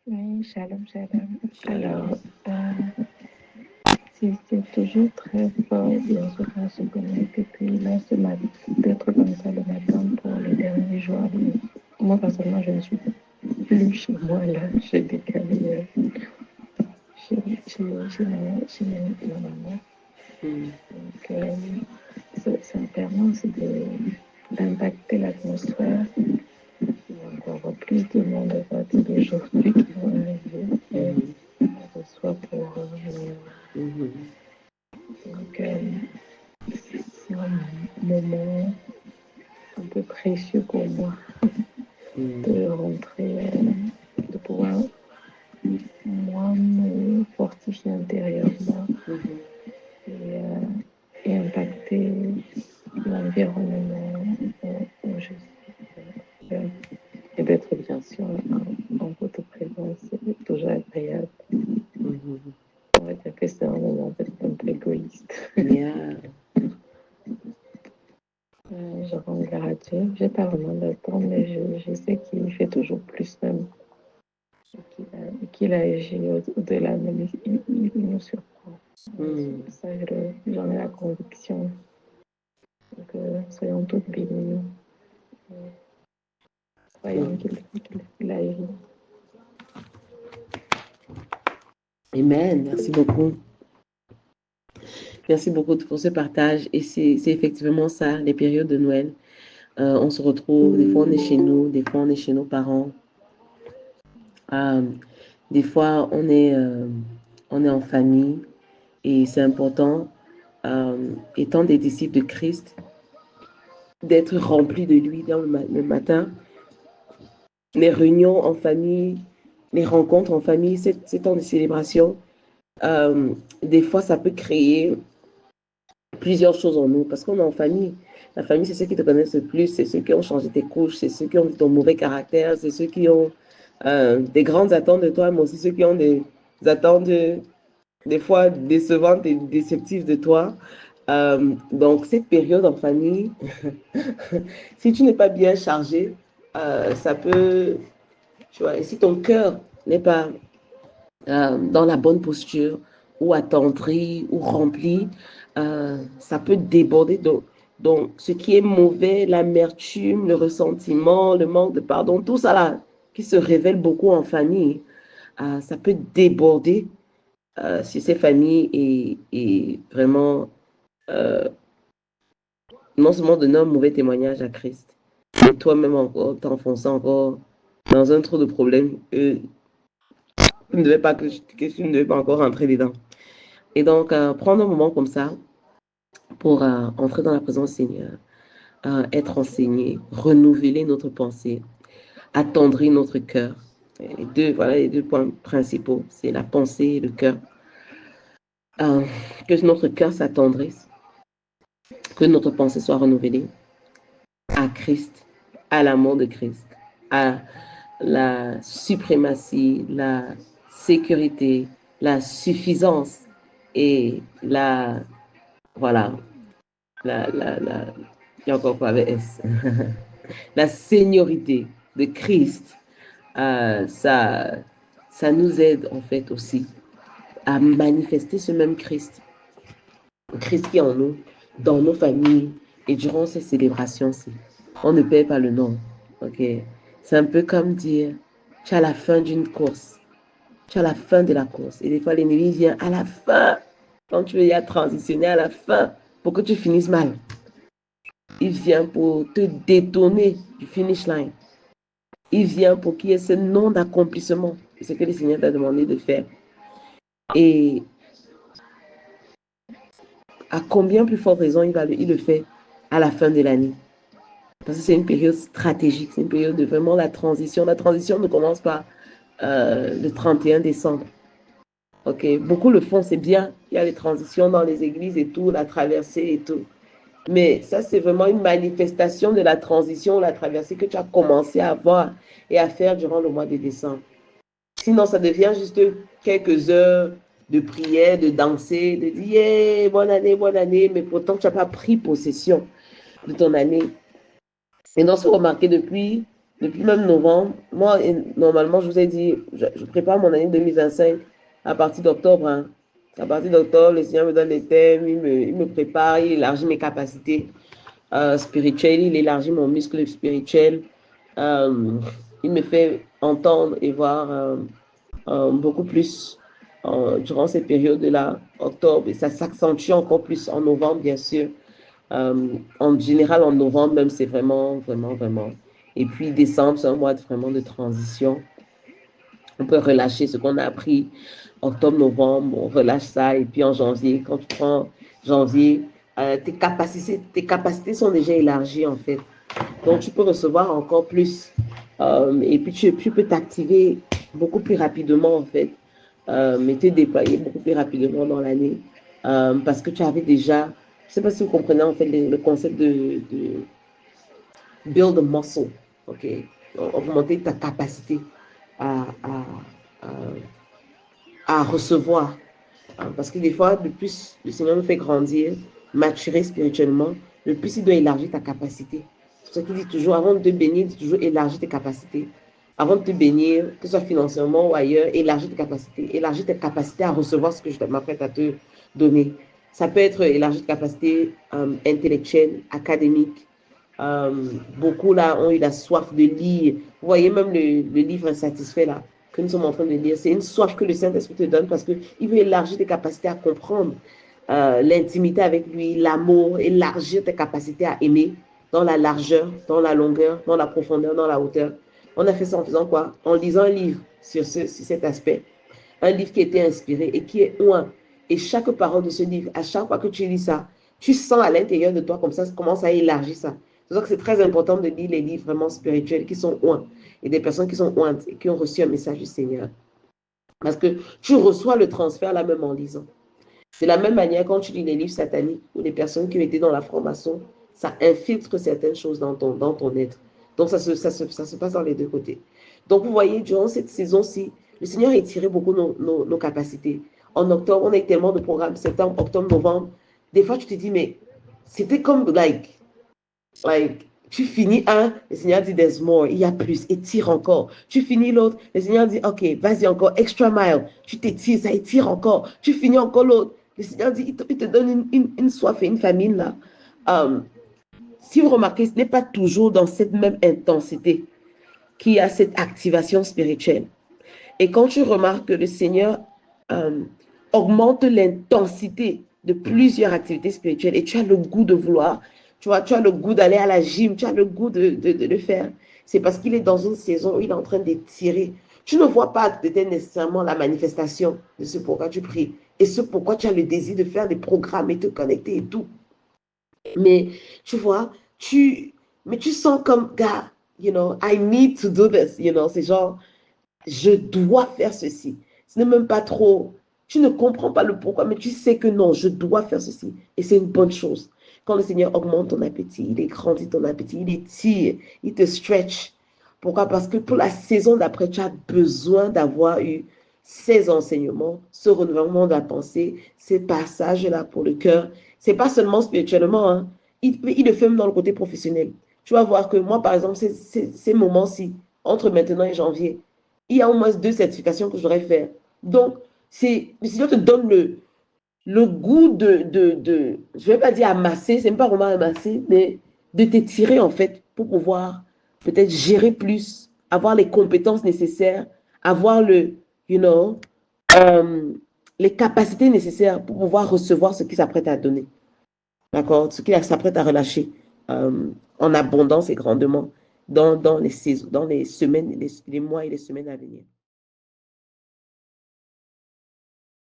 Oui, shalom, shalom. Shalom. Alors, c'est toujours très fort, bien sûr, qu'on se connecte. Et puis là, d'être comme ça le matin pour les derniers jours. Moi, personnellement, je ne suis plus chez moi, là. J'ai décalé chez ma maman. Donc, ça permet aussi d'impacter l'atmosphère. Il y a encore plus de monde à partir d'aujourd'hui qui vont arriver. Et on reçoit pour donc, c'est un moment un peu précieux pour moi de rentrer, de pouvoir moi me fortifier intérieurement et impacter l'environnement où je suis. Et d'être bien sûr en votre présence, c'est toujours agréable. On va dire que c'est un moment peut-être un peu égoïste. Yeah. Je rends grâce à Dieu. Je n'ai pas vraiment le temps, mais je sais qu'il fait toujours plus même. Qu'il agit au-delà, mais il nous surprend. Ça, j'en ai la conviction. Donc, soyons toutes bénies. Croyons qu'il agit. Amen. Merci beaucoup. Merci beaucoup pour ce partage. Et c'est effectivement ça, les périodes de Noël. On se retrouve, des fois on est chez nous, des fois on est chez nos parents. Des fois on est en famille. Et c'est important, étant des disciples de Christ, d'être remplis de lui dans le matin. Les réunions en famille, les rencontres en famille, ces temps de célébration, des fois ça peut créer plusieurs choses en nous parce qu'on est en famille. La famille, c'est ceux qui te connaissent le plus, c'est ceux qui ont changé tes couches, c'est ceux qui ont ton mauvais caractère, c'est ceux qui ont des grandes attentes de toi, mais aussi ceux qui ont des attentes des fois décevantes et déceptives de toi. Donc, cette période en famille, si tu n'es pas bien chargé, ça peut, tu vois, et si ton cœur n'est pas dans la bonne posture ou attendri ou rempli, ça peut déborder. Donc, ce qui est mauvais, l'amertume, le ressentiment, le manque de pardon, tout ça là, qui se révèle beaucoup en famille, ça peut déborder sur ces familles et vraiment non seulement donner un mauvais témoignage à Christ, mais toi-même encore t'enfoncer encore dans un trou de problèmes tu ne devais pas, que tu ne devais pas encore rentrer dedans. Et donc, prendre un moment comme ça pour entrer dans la présence du Seigneur, être enseigné, renouveler notre pensée, attendrir notre cœur. Les deux points principaux, c'est la pensée et le cœur. Que notre cœur s'attendrisse, que notre pensée soit renouvelée à Christ, à l'amour de Christ, à la suprématie, la sécurité, la suffisance et voilà, il y a encore quoi avec S, la seniorité de Christ, ça nous aide en fait aussi à manifester ce même Christ, Christ qui est en nous, dans nos familles et durant ces célébrations-ci. On ne perd pas le nom, ok? C'est un peu comme dire, tu es à la fin d'une course, tu es à la fin de la course et des fois l'ennemi vient à la fin, quand tu veux y transitionner à la fin pour que tu finisses mal. Il vient pour te détourner du finish line. Il vient pour qu'il y ait ce non d'accomplissement. C'est ce que le Seigneur t'a demandé de faire. Et à combien plus forte raison il le fait à la fin de l'année. Parce que c'est une période stratégique, c'est une période de vraiment la transition. La transition ne commence pas le 31 décembre. Ok, beaucoup le font, c'est bien. Il y a les transitions dans les églises et tout, la traversée et tout. Mais ça, c'est vraiment une manifestation de la transition, la traversée que tu as commencé à avoir et à faire durant le mois de décembre. Sinon, ça devient juste quelques heures de prière, de danser, de dire yeah, bonne année, mais pourtant tu n'as pas pris possession de ton année. Et donc, c'est remarqué depuis depuis même novembre. Moi, normalement, je vous ai dit, je prépare mon année 2025 à partir d'octobre. Hein. À partir d'octobre, le Seigneur me donne les thèmes, il me prépare, il élargit mes capacités spirituelles, il élargit mon muscle spirituel. Euh, il me fait entendre et voir beaucoup plus durant cette période-là, octobre, et ça s'accentue encore plus en novembre, bien sûr. En général, en novembre, même, c'est vraiment, vraiment, vraiment. Et puis, décembre, c'est un mois vraiment de transition. On peut relâcher ce qu'on a appris octobre, novembre, on relâche ça. Et puis, en janvier, quand tu prends janvier, tes capacités sont déjà élargies, en fait. Donc, tu peux recevoir encore plus. Et puis, tu peux t'activer beaucoup plus rapidement, en fait. Et te déployer beaucoup plus rapidement dans l'année. Parce que tu avais déjà, je ne sais pas si vous comprenez, en fait, le concept de build a muscle, OK? Augmenter ta capacité à, à, à, à recevoir. Parce que des fois, le plus le Seigneur nous fait grandir, maturer spirituellement, le plus il doit élargir ta capacité. C'est ce qu'il dit toujours, avant de te bénir, il dit toujours élargir tes capacités. Avant de te bénir, que ce soit financièrement ou ailleurs, élargir tes capacités à recevoir ce que je m'apprête à te donner. Ça peut être élargir tes capacités intellectuelles, académiques. Euh, Beaucoup là ont eu la soif de lire. Vous voyez même le livre Insatisfait là, que nous sommes en train de lire. C'est une soif que le Saint-Esprit te donne parce qu'il veut élargir tes capacités à comprendre l'intimité avec lui, l'amour, élargir tes capacités à aimer dans la largeur, dans la longueur, dans la profondeur, dans la hauteur. On a fait ça en faisant quoi? En lisant un livre sur cet aspect. Un livre qui a été inspiré et qui est loin. Et chaque parole de ce livre, à chaque fois que tu lis ça, tu sens à l'intérieur de toi comme ça commence à élargir ça. C'est pour ça que c'est très important de lire les livres vraiment spirituels qui sont loin. Et des personnes qui sont loin et qui ont reçu un message du Seigneur. Parce que tu reçois le transfert là même en lisant. De la même manière, quand tu lis les livres sataniques ou les personnes qui ont été dans la formation, ça infiltre certaines choses dans ton être. Donc, ça se passe dans les deux côtés. Donc, vous voyez, durant cette saison-ci, le Seigneur a étiré beaucoup nos capacités. En octobre, on a eu tellement de programmes, septembre, octobre, novembre. Des fois, tu te dis, mais c'était comme, tu finis un, le Seigneur dit, there's more, il y a plus, étire encore. Tu finis l'autre, le Seigneur dit, ok, vas-y encore, extra mile, tu t'étires, ça étire encore. Tu finis encore l'autre, le Seigneur dit, il te donne une soif et une famine là. Si vous remarquez, ce n'est pas toujours dans cette même intensité qu'il y a cette activation spirituelle. Et quand tu remarques que le Seigneur euh, augmente l'intensité de plusieurs activités spirituelles et tu as le goût de vouloir, tu vois, tu as le goût d'aller à la gym, tu as le goût de le faire, c'est parce qu'il est dans une saison où il est en train d'étirer. Tu ne vois pas peut-être nécessairement la manifestation de ce pourquoi tu pries et ce pourquoi tu as le désir de faire des programmes et te connecter et tout. Mais tu vois, mais tu sens comme, God, I need to do this, c'est genre, je dois faire ceci. Ce n'est même pas trop, tu ne comprends pas le pourquoi, mais tu sais que non, je dois faire ceci. Et c'est une bonne chose. Quand le Seigneur augmente ton appétit, il grandit ton appétit, il étire, il te stretch. Pourquoi? Parce que pour la saison d'après, tu as besoin d'avoir eu ces enseignements, ce renouvellement de la pensée, ces passages-là pour le cœur. C'est pas seulement spirituellement, hein. Il le fait même dans le côté professionnel. Tu vas voir que moi, par exemple, ces moments-ci, entre maintenant et janvier, il y a au moins 2 certifications que je devrais faire. Donc, le Seigneur te donne le goût je ne vais pas dire amasser, c'est même pas vraiment amasser, mais de t'étirer en fait pour pouvoir peut-être gérer plus, avoir les compétences nécessaires, avoir euh, les capacités nécessaires pour pouvoir recevoir ce qu'il s'apprête à donner. D'accord? Ce qu'il s'apprête à relâcher en abondance et grandement dans les saisons, dans les semaines, les mois et les semaines à venir.